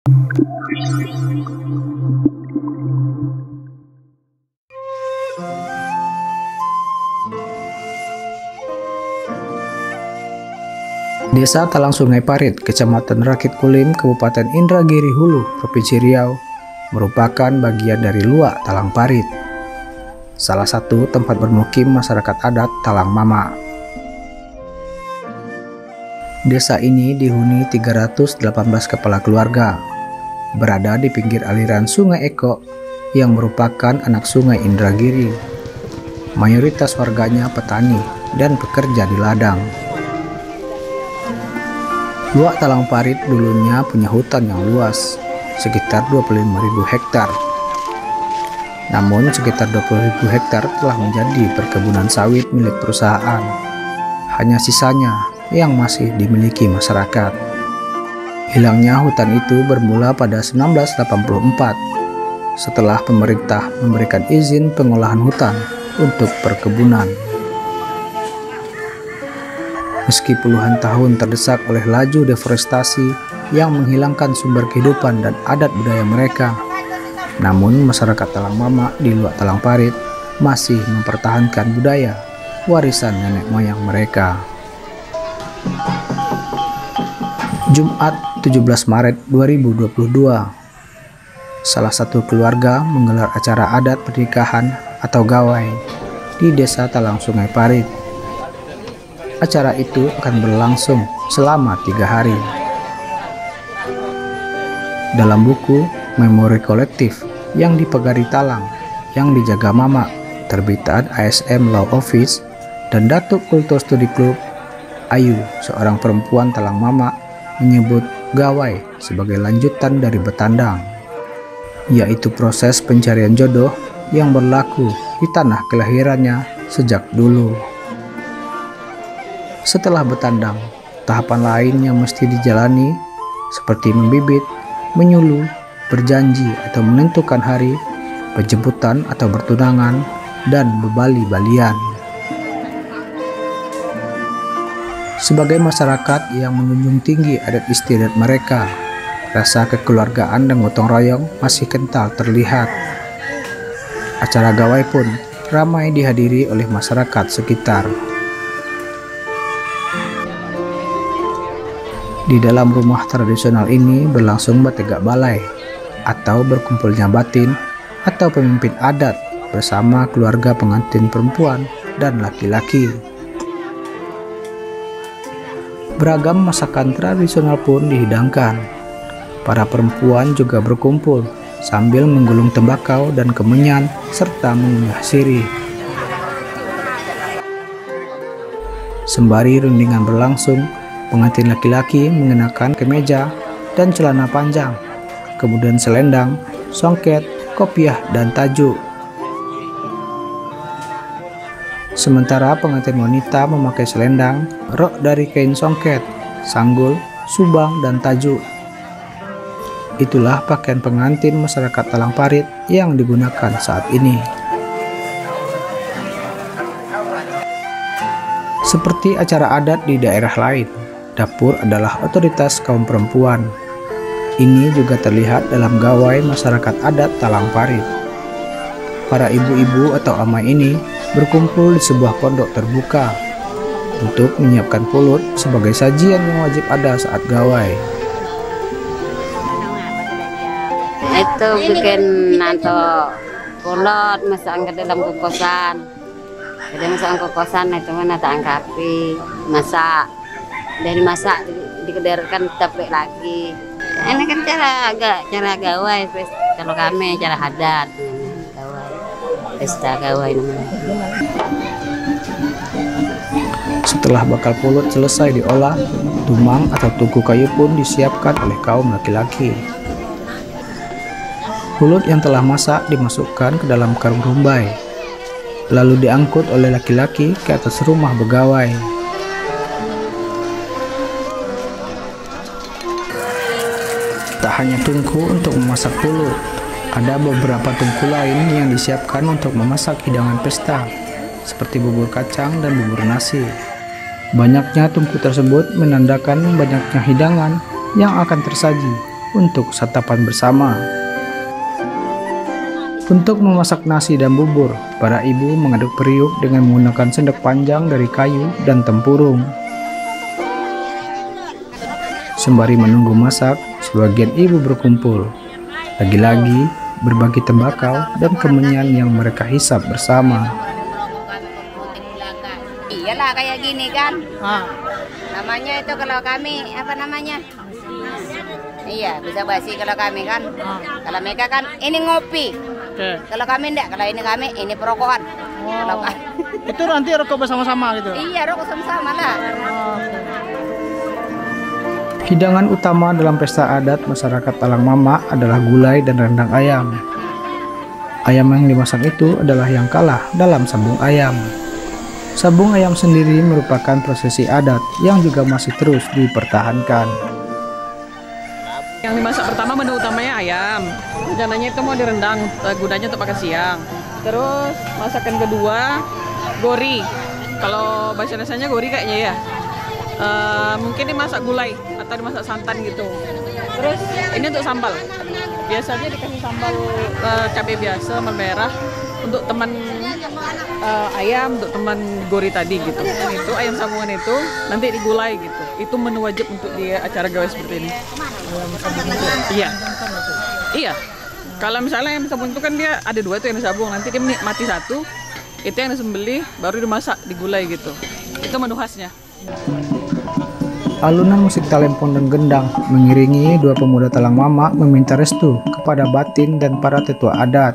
Desa Talang Sungai Parit, Kecamatan Rakit Kulim, Kabupaten Indragiri Hulu, Provinsi Riau, merupakan bagian dari Luak Talang Parit, salah satu tempat bermukim masyarakat adat Talang Mama. Desa ini dihuni 318 kepala keluarga, berada di pinggir aliran Sungai Eko yang merupakan anak Sungai Indragiri. Mayoritas warganya petani dan bekerja di ladang. Luak Talang Parit dulunya punya hutan yang luas, sekitar 25.000 hektar. Namun sekitar 20.000 hektar telah menjadi perkebunan sawit milik perusahaan. Hanya sisanya yang masih dimiliki masyarakat. Hilangnya hutan itu bermula pada 1984 setelah pemerintah memberikan izin pengolahan hutan untuk perkebunan. Meski puluhan tahun terdesak oleh laju deforestasi yang menghilangkan sumber kehidupan dan adat budaya mereka, namun masyarakat Talang Mama di Luak Talang Parit masih mempertahankan budaya warisan nenek moyang mereka. Jumat 17 Maret 2022, salah satu keluarga menggelar acara adat pernikahan atau gawai di Desa Talang Sungai Parit. Acara itu akan berlangsung selama 3 hari. Dalam buku Memori Kolektif yang dipegari Talang yang dijaga Mama, terbitan ASM Law Office dan Datuk Kultur Studi Klub, Ayu, seorang perempuan Talang Mama, menyebut gawai sebagai lanjutan dari betandang, yaitu proses pencarian jodoh yang berlaku di tanah kelahirannya sejak dulu. Setelah betandang, tahapan lain yang mesti dijalani seperti membibit, menyuluh, berjanji atau menentukan hari, penjemputan atau bertunangan, dan bebali-balian. Sebagai masyarakat yang menjunjung tinggi adat istiadat mereka, rasa kekeluargaan dan gotong royong masih kental terlihat. Acara gawai pun ramai dihadiri oleh masyarakat sekitar. Di dalam rumah tradisional ini berlangsung bategak balai atau berkumpulnya batin atau pemimpin adat bersama keluarga pengantin perempuan dan laki-laki. Beragam masakan tradisional pun dihidangkan. Para perempuan juga berkumpul sambil menggulung tembakau dan kemenyan serta mengunyah sirih. Sembari rundingan berlangsung, pengantin laki-laki mengenakan kemeja dan celana panjang, kemudian selendang, songket, kopiah, dan tajuk. Sementara pengantin wanita memakai selendang, rok dari kain songket, sanggul, subang, dan tajuk. Itulah pakaian pengantin masyarakat Talang Parit yang digunakan saat ini. Seperti acara adat di daerah lain, dapur adalah otoritas kaum perempuan. Ini juga terlihat dalam gawai masyarakat adat Talang Parit. Para ibu-ibu atau amai ini berkumpul di sebuah pondok terbuka untuk menyiapkan pulut sebagai sajian yang wajib ada saat gawai. Itu bikin nanto pulut, masuk ke dalam kukusan. Jadi masuk ke kukusan itu mana tak angkapi, masak. Dari masak dikederkan tapek lagi. Ini kan cara gawai, kalau kami cara adat. Pesta gawai namanya. Setelah bakal pulut selesai diolah, tumang atau tugu kayu pun disiapkan oleh kaum laki-laki. Pulut yang telah masak dimasukkan ke dalam karung rumbai, lalu diangkut oleh laki-laki ke atas rumah begawai. Tak hanya tungku untuk memasak pulut, ada beberapa tungku lain yang disiapkan untuk memasak hidangan pesta, seperti bubur kacang dan bubur nasi. Banyaknya tungku tersebut menandakan banyaknya hidangan yang akan tersaji untuk santapan bersama. Untuk memasak nasi dan bubur, para ibu mengaduk periuk dengan menggunakan sendok panjang dari kayu dan tempurung. Sembari menunggu masak, sebagian ibu berkumpul, lagi-lagi berbagi tembakau dan kemenyan yang mereka hisap bersama. Iyalah kayak gini kan. Namanya itu kalau kami apa namanya? Iya, bisa basi kalau kami kan. Kalau mereka kan ini ngopi. Kalau kami enggak, kalau ini perokokan. Kalau itu nanti rokok bersama-sama gitu. Iya, rokok sama-sama lah. Hidangan utama dalam pesta adat masyarakat Talang Mama adalah gulai dan rendang ayam. Ayam yang dimasak itu adalah yang kalah dalam sabung ayam. Sabung ayam sendiri merupakan prosesi adat yang juga masih terus dipertahankan. Yang dimasak pertama menu utamanya ayam. Rencananya itu mau direndang, gunanya untuk makan siang. Terus masakan kedua gori. Kalau bahasa Indonesianya gori kayaknya ya. Mungkin dimasak gulai atau dimasak santan gitu. Terus ini untuk sambal. Biasanya dikasih sambal cabai biasa, sambal merah untuk teman ayam, untuk teman gori tadi gitu. Dan itu ayam sambungan itu nanti digulai gitu. Itu menu wajib untuk di acara gawe seperti ini. Iya. Iya. Kalau misalnya yang disabung itu kan dia ada dua tuh yang disabung. Nanti dia menikmati satu, itu yang disembelih baru dimasak, digulai gitu. Itu menu khasnya. Alunan musik talempong dan gendang mengiringi dua pemuda Talang Mama meminta restu kepada batin dan para tetua adat.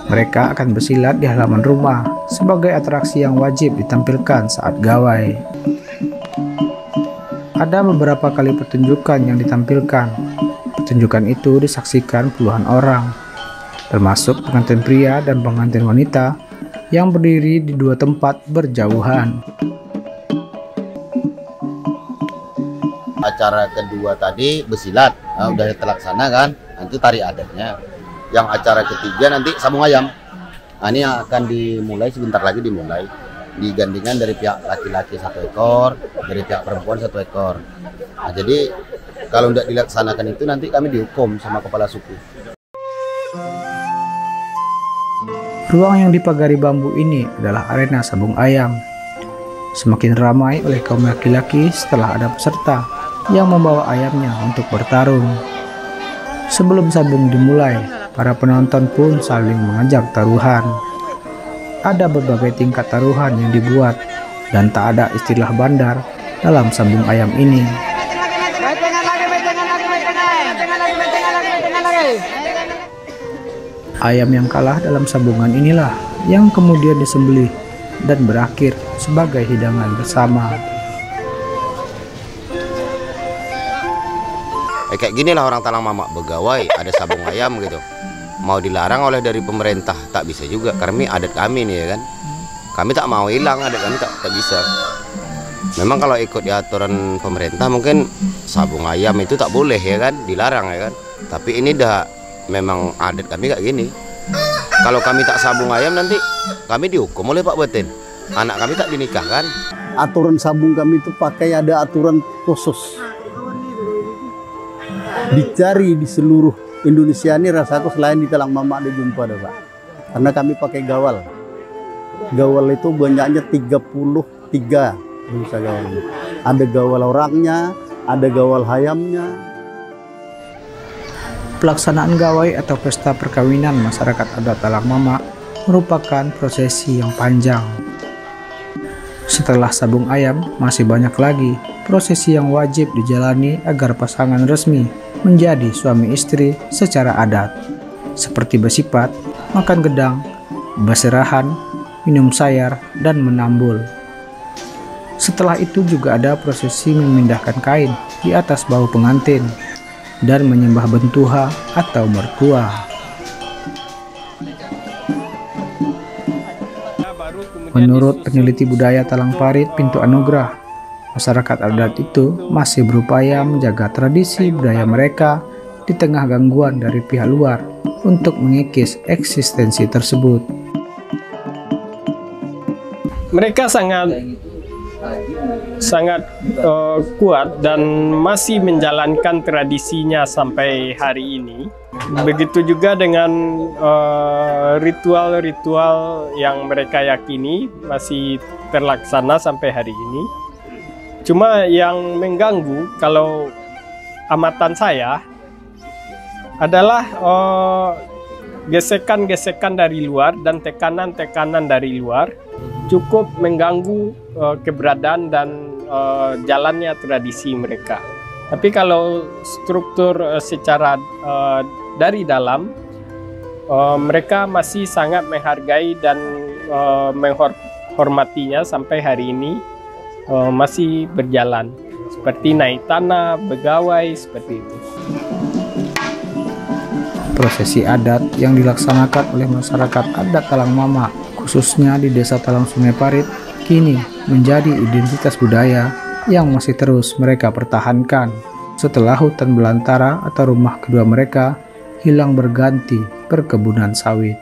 Mereka akan bersilat di halaman rumah sebagai atraksi yang wajib ditampilkan saat gawai. Ada beberapa kali pertunjukan yang ditampilkan. Pertunjukan itu disaksikan puluhan orang, termasuk pengantin pria dan pengantin wanita yang berdiri di dua tempat berjauhan. Acara kedua tadi bersilat, udah terlaksana kan, nanti tari adatnya. Yang acara ketiga nanti sabung ayam. Ini yang akan dimulai sebentar lagi dimulai. Digandingan dari pihak laki-laki 1 ekor, dari pihak perempuan 1 ekor. Nah, jadi kalau tidak dilaksanakan itu nanti kami dihukum sama kepala suku. Ruang yang dipagari bambu ini adalah arena sabung ayam. Semakin ramai oleh kaum laki-laki setelah ada peserta yang membawa ayamnya untuk bertarung. Sebelum sabung dimulai, para penonton pun saling mengajak taruhan. Ada berbagai tingkat taruhan yang dibuat dan tak ada istilah bandar dalam sabung ayam ini. Ayam yang kalah dalam sabungan inilah yang kemudian disembelih dan berakhir sebagai hidangan bersama. Kayak gini lah orang Talang Mama begawai, ada sabung ayam gitu. Mau dilarang oleh dari pemerintah tak bisa juga, karena adat kami nih ya kan. Kami tak mau hilang, adat kami tak bisa. Memang kalau ikut di aturan pemerintah mungkin sabung ayam itu tak boleh ya kan, dilarang ya kan. Tapi ini dah memang adat kami kayak gini. Kalau kami tak sabung ayam nanti kami dihukum oleh Pak Batin. Anak kami tak dinikahkan. Aturan sabung kami itu pakai ada aturan khusus. Dicari di seluruh Indonesia ini rasaku selain di Talang Mama ada jumpa ada Pak. Karena kami pakai gawal. Gawal itu banyaknya 33 bisa gawal. Ada gawal orangnya, ada gawal hayamnya. Pelaksanaan gawai atau pesta perkawinan masyarakat adat Talang Mama merupakan prosesi yang panjang. Setelah sabung ayam, masih banyak lagi prosesi yang wajib dijalani agar pasangan resmi menjadi suami istri secara adat, seperti bersifat, makan gedang, berserahan, minum sayar, dan menambul. Setelah itu juga ada prosesi memindahkan kain di atas bahu pengantin dan menyembah bentuha atau mertua. Menurut peneliti budaya Talang Parit Pintu Anugrah, masyarakat adat itu masih berupaya menjaga tradisi budaya mereka di tengah gangguan dari pihak luar untuk mengikis eksistensi tersebut. Mereka sangat sangat kuat dan masih menjalankan tradisinya sampai hari ini. Begitu juga dengan ritual-ritual yang mereka yakini masih terlaksana sampai hari ini. Cuma yang mengganggu kalau amatan saya adalah gesekan-gesekan dari luar dan tekanan-tekanan dari luar cukup mengganggu keberadaan dan jalannya tradisi mereka. Tapi kalau struktur secara dari dalam, mereka masih sangat menghargai dan menghormatinya sampai hari ini masih berjalan. Seperti naik tanah, begawai, seperti itu. Prosesi adat yang dilaksanakan oleh masyarakat adat Talang Mama, khususnya di Desa Talang Sungai Parit, kini menjadi identitas budaya yang masih terus mereka pertahankan setelah hutan belantara atau rumah kedua mereka hilang berganti perkebunan sawit.